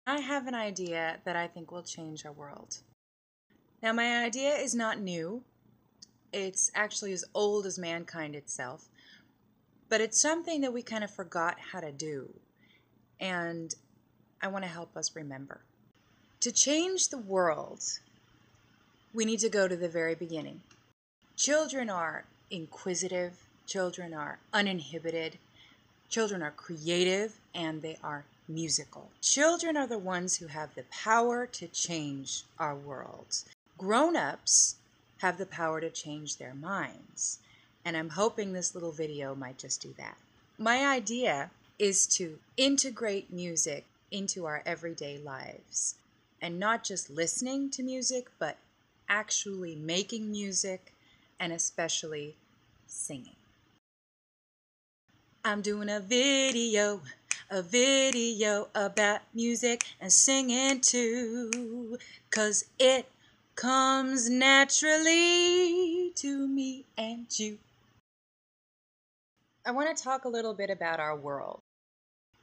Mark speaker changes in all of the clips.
Speaker 1: I have an idea that I think will change our world. Now, my idea is not new. It's actually as old as mankind itself. But it's something that we kind of forgot how to do. And I want to help us remember. To change the world, we need to go to the very beginning. Children are inquisitive. Children are uninhibited. Children are creative, and they are musical. Children are the ones who have the power to change our world. Grown-ups have the power to change their minds, and I'm hoping this little video might just do that. My idea is to integrate music into our everyday lives, and not just listening to music, but actually making music, and especially singing. I'm doing a video about music and singing too, 'cause it comes naturally to me and you. I want to talk a little bit about our world.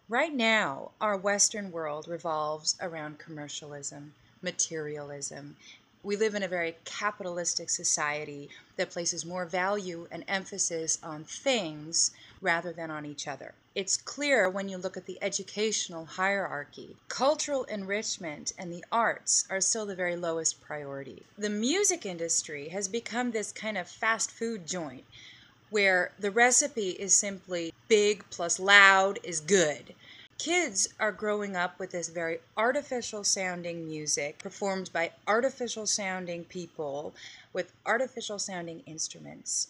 Speaker 1: Right now, our Western world revolves around commercialism, materialism. We live in a very capitalistic society that places more value and emphasis on things rather than on each other. It's clear when you look at the educational hierarchy. Cultural enrichment and the arts are still the very lowest priority. The music industry has become this kind of fast food joint where the recipe is simply big plus loud is good. Kids are growing up with this very artificial sounding music performed by artificial sounding people with artificial sounding instruments.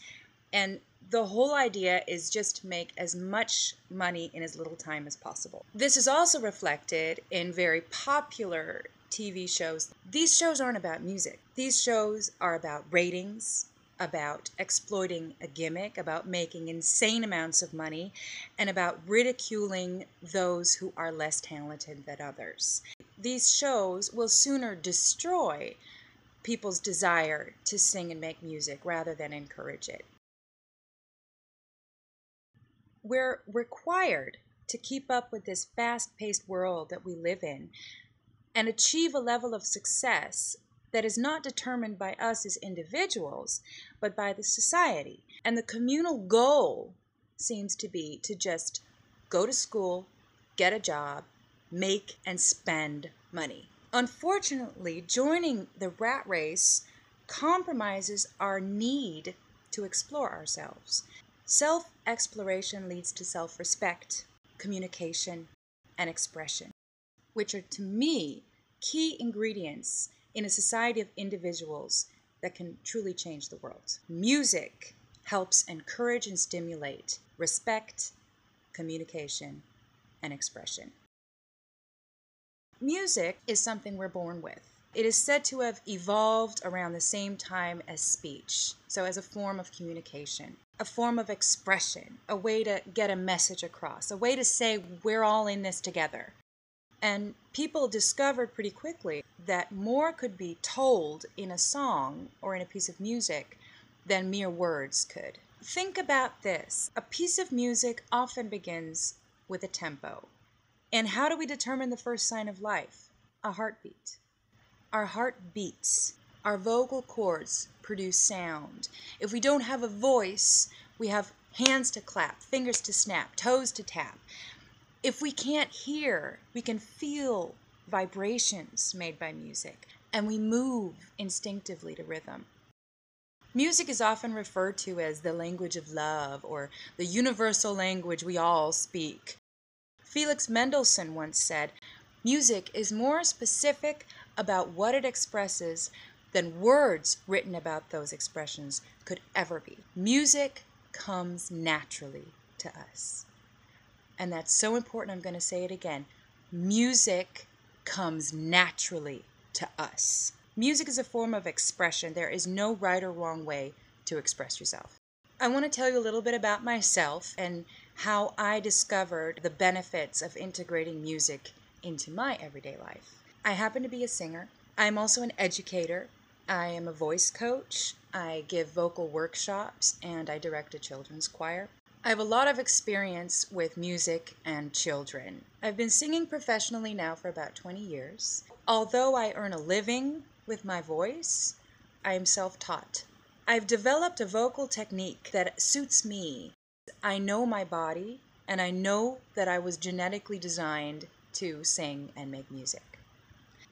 Speaker 1: And the whole idea is just to make as much money in as little time as possible. This is also reflected in very popular TV shows. These shows aren't about music. These shows are about ratings, about exploiting a gimmick, about making insane amounts of money, and about ridiculing those who are less talented than others. These shows will sooner destroy people's desire to sing and make music rather than encourage it. We're required to keep up with this fast-paced world that we live in and achieve a level of success that is not determined by us as individuals, but by the society. And the communal goal seems to be to just go to school, get a job, make and spend money. Unfortunately, joining the rat race compromises our need to explore ourselves. Self-exploration leads to self-respect, communication, and expression, which are, to me, key ingredients in a society of individuals that can truly change the world. Music helps encourage and stimulate respect, communication, and expression. Music is something we're born with. It is said to have evolved around the same time as speech, so as a form of communication, a form of expression, a way to get a message across, a way to say we're all in this together. And people discovered pretty quickly that more could be told in a song or in a piece of music than mere words could. Think about this. A piece of music often begins with a tempo. And how do we determine the first sign of life? A heartbeat. Our heart beats. Our vocal cords produce sound. If we don't have a voice, we have hands to clap, fingers to snap, toes to tap. If we can't hear, we can feel vibrations made by music, and we move instinctively to rhythm. Music is often referred to as the language of love, or the universal language we all speak. Felix Mendelssohn once said, "Music is more specific about what it expresses than words written about those expressions could ever be." Music comes naturally to us. And that's so important, I'm going to say it again. Music comes naturally to us. Music is a form of expression. There is no right or wrong way to express yourself. I want to tell you a little bit about myself and how I discovered the benefits of integrating music into my everyday life. I happen to be a singer. I'm also an educator. I am a voice coach. I give vocal workshops, and I direct a children's choir. I have a lot of experience with music and children. I've been singing professionally now for about 20 years. Although I earn a living with my voice, I am self-taught. I've developed a vocal technique that suits me. I know my body, and I know that I was genetically designed to sing and make music.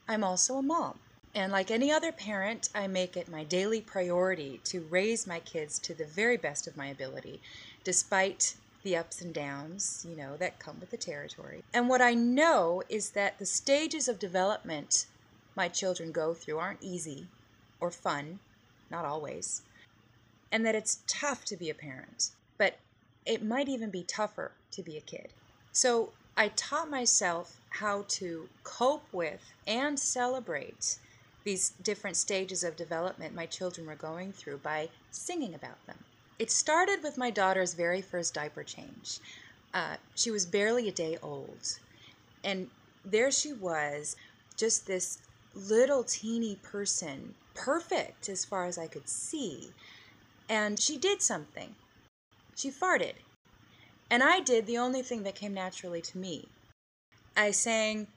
Speaker 1: I'm also a mom. And like any other parent, I make it my daily priority to raise my kids to the very best of my ability, despite the ups and downs, that come with the territory. And what I know is that the stages of development my children go through aren't easy or fun, not always, and that it's tough to be a parent, but it might even be tougher to be a kid. So I taught myself how to cope with and celebrate these different stages of development my children were going through by singing about them. It started with my daughter's very first diaper change. She was barely a day old, and there she was, just this little teeny person, perfect as far as I could see, and she did something. She farted, and I did the only thing that came naturally to me. I sang,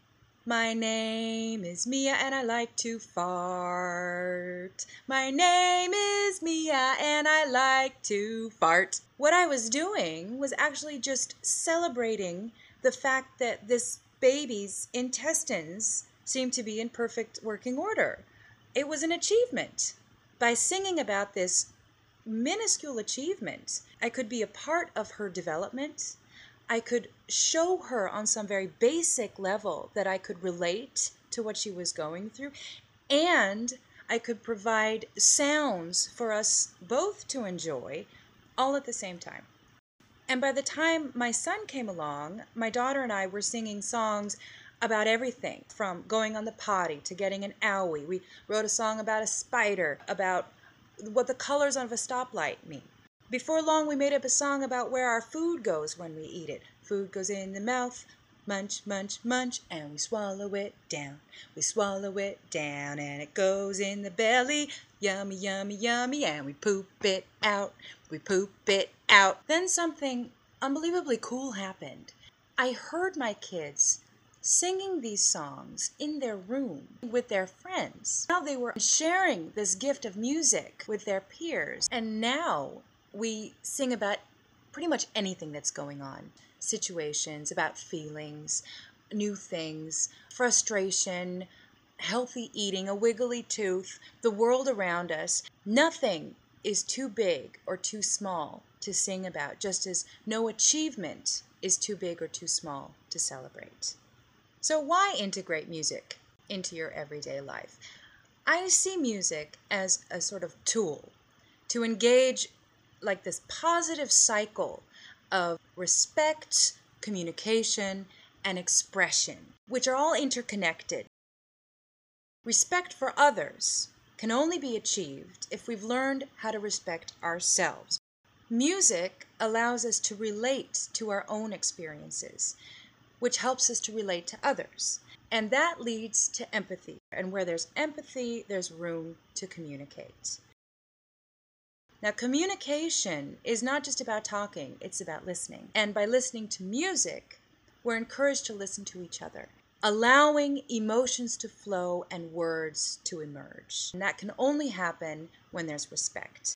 Speaker 1: "My name is Mia and I like to fart. My name is Mia and I like to fart." What I was doing was actually just celebrating the fact that this baby's intestines seemed to be in perfect working order. It was an achievement. By singing about this minuscule achievement, I could be a part of her development. I could show her on some very basic level that I could relate to what she was going through, and I could provide sounds for us both to enjoy all at the same time. And by the time my son came along, my daughter and I were singing songs about everything from going on the potty to getting an owie. We wrote a song about a spider, about what the colors of a stoplight mean. Before long, we made up a song about where our food goes when we eat it. Food goes in the mouth, munch, munch, munch, and we swallow it down. We swallow it down, and it goes in the belly. Yummy, yummy, yummy, and we poop it out. We poop it out. Then something unbelievably cool happened. I heard my kids singing these songs in their room with their friends. Now they were sharing this gift of music with their peers, and now we sing about pretty much anything that's going on. Situations, about feelings, new things, frustration, healthy eating, a wiggly tooth, the world around us. Nothing is too big or too small to sing about, just as no achievement is too big or too small to celebrate. So why integrate music into your everyday life? I see music as a sort of tool to engage like this positive cycle of respect, communication, and expression, which are all interconnected. Respect for others can only be achieved if we've learned how to respect ourselves. Music allows us to relate to our own experiences, which helps us to relate to others. And that leads to empathy. And where there's empathy, there's room to communicate. Now, communication is not just about talking, it's about listening. And by listening to music, we're encouraged to listen to each other, allowing emotions to flow and words to emerge. And that can only happen when there's respect.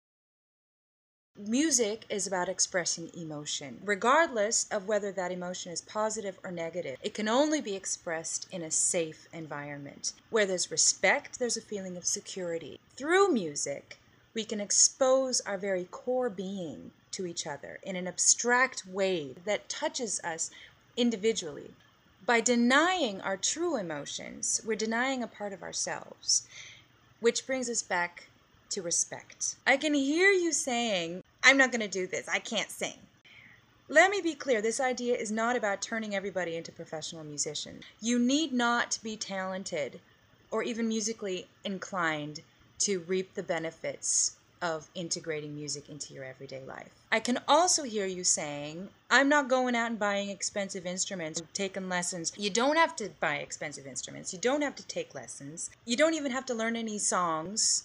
Speaker 1: Music is about expressing emotion, regardless of whether that emotion is positive or negative. It can only be expressed in a safe environment. Where there's respect, there's a feeling of security. Through music, we can expose our very core being to each other in an abstract way that touches us individually. By denying our true emotions, we're denying a part of ourselves, which brings us back to respect. I can hear you saying, "I'm not going to do this. I can't sing." Let me be clear, this idea is not about turning everybody into professional musicians. You need not be talented or even musically inclined to reap the benefits of integrating music into your everyday life. I can also hear you saying, "I'm not going out and buying expensive instruments, taking lessons." You don't have to buy expensive instruments. You don't have to take lessons. You don't even have to learn any songs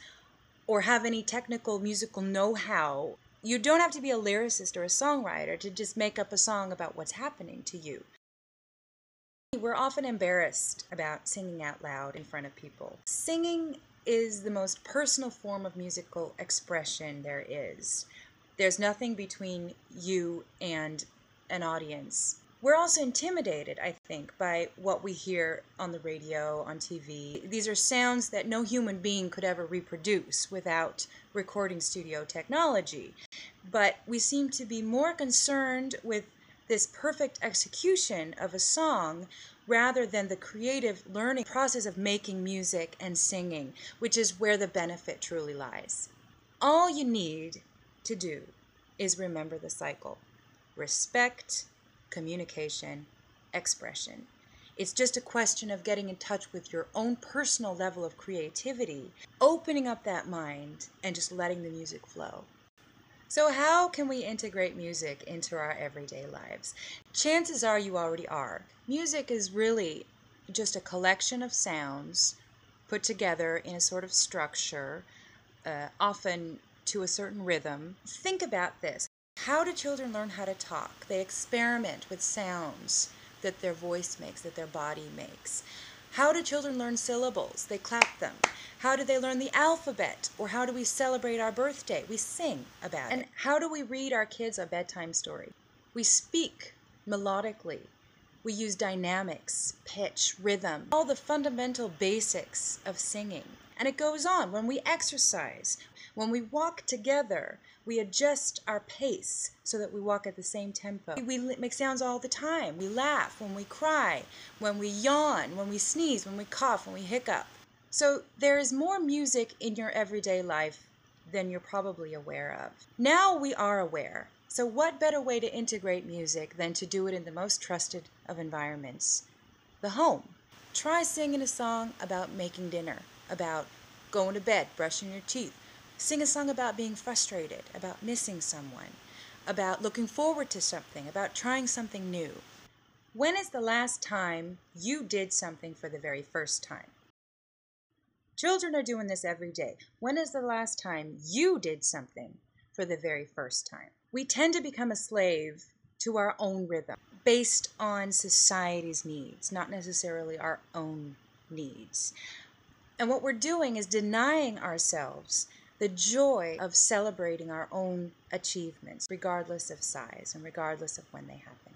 Speaker 1: or have any technical musical know-how. You don't have to be a lyricist or a songwriter to just make up a song about what's happening to you. We're often embarrassed about singing out loud in front of people. Singing is the most personal form of musical expression there is. There's nothing between you and an audience. We're also intimidated, I think, by what we hear on the radio, on TV. These are sounds that no human being could ever reproduce without recording studio technology. But we seem to be more concerned with this perfect execution of a song rather than the creative learning process of making music and singing, which is where the benefit truly lies. All you need to do is remember the cycle: respect, communication, expression. It's just a question of getting in touch with your own personal level of creativity, opening up that mind, and just letting the music flow. So how can we integrate music into our everyday lives? Chances are you already are. Music is really just a collection of sounds put together in a sort of structure, often to a certain rhythm. Think about this. How do children learn how to talk? They experiment with sounds that their voice makes, that their body makes. How do children learn syllables? They clap them. How do they learn the alphabet? Or how do we celebrate our birthday? We sing about it. And how do we read our kids a bedtime story? We speak melodically. We use dynamics, pitch, rhythm, all the fundamental basics of singing. And it goes on. When we exercise, when we walk together, we adjust our pace so that we walk at the same tempo. We make sounds all the time. We laugh when we cry, when we yawn, when we sneeze, when we cough, when we hiccup. So there is more music in your everyday life than you're probably aware of. Now we are aware. So what better way to integrate music than to do it in the most trusted of environments, the home? Try singing a song about making dinner, about going to bed, brushing your teeth. Sing a song about being frustrated, about missing someone, about looking forward to something, about trying something new. When is the last time you did something for the very first time? Children are doing this every day. When is the last time you did something for the very first time? We tend to become a slave to our own rhythm based on society's needs, not necessarily our own needs. And what we're doing is denying ourselves the joy of celebrating our own achievements, regardless of size and regardless of when they happen.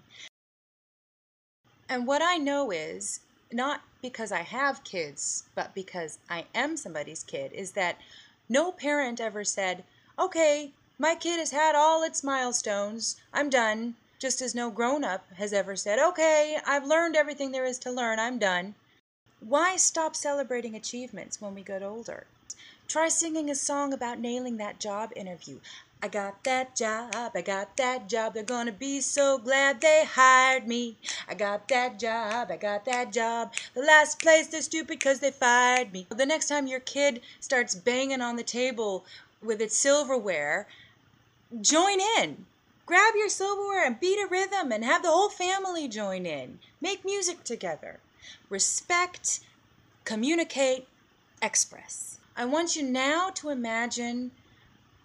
Speaker 1: And what I know is, not because I have kids, but because I am somebody's kid, is that no parent ever said, okay, my kid has had all its milestones, I'm done. Just as no grown-up has ever said, okay, I've learned everything there is to learn, I'm done. Why stop celebrating achievements when we get older? Try singing a song about nailing that job interview. I got that job, they're gonna be so glad they hired me. I got that job, the last place they're stupid 'cause they fired me. The next time your kid starts banging on the table with its silverware, join in. Grab your silverware and beat a rhythm and have the whole family join in. Make music together. Respect, communicate, express. I want you now to imagine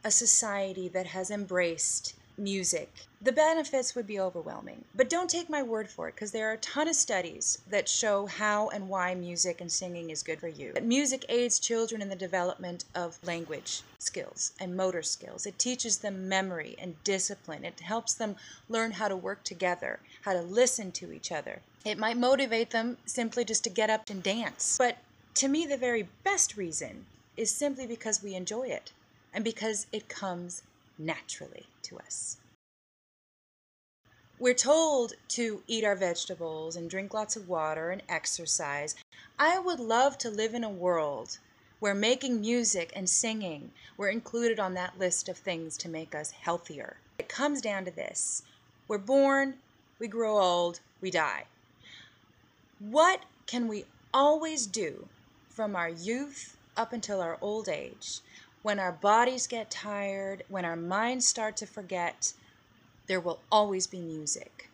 Speaker 1: a society that has embraced music. The benefits would be overwhelming. But don't take my word for it, because there are a ton of studies that show how and why music and singing is good for you. Music aids children in the development of language skills and motor skills. It teaches them memory and discipline. It helps them learn how to work together, how to listen to each other. It might motivate them simply just to get up and dance. But to me, the very best reason is simply because we enjoy it and because it comes naturally to us. We're told to eat our vegetables and drink lots of water and exercise. I would love to live in a world where making music and singing were included on that list of things to make us healthier. It comes down to this. We're born, we grow old, we die. What can we always do from our youth up until our old age? When our bodies get tired, when our minds start to forget, there will always be music.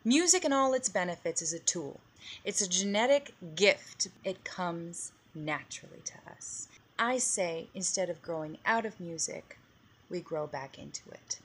Speaker 1: Music and all its benefits is a tool. It's a genetic gift. It comes naturally to us. I say, instead of growing out of music, we grow back into it.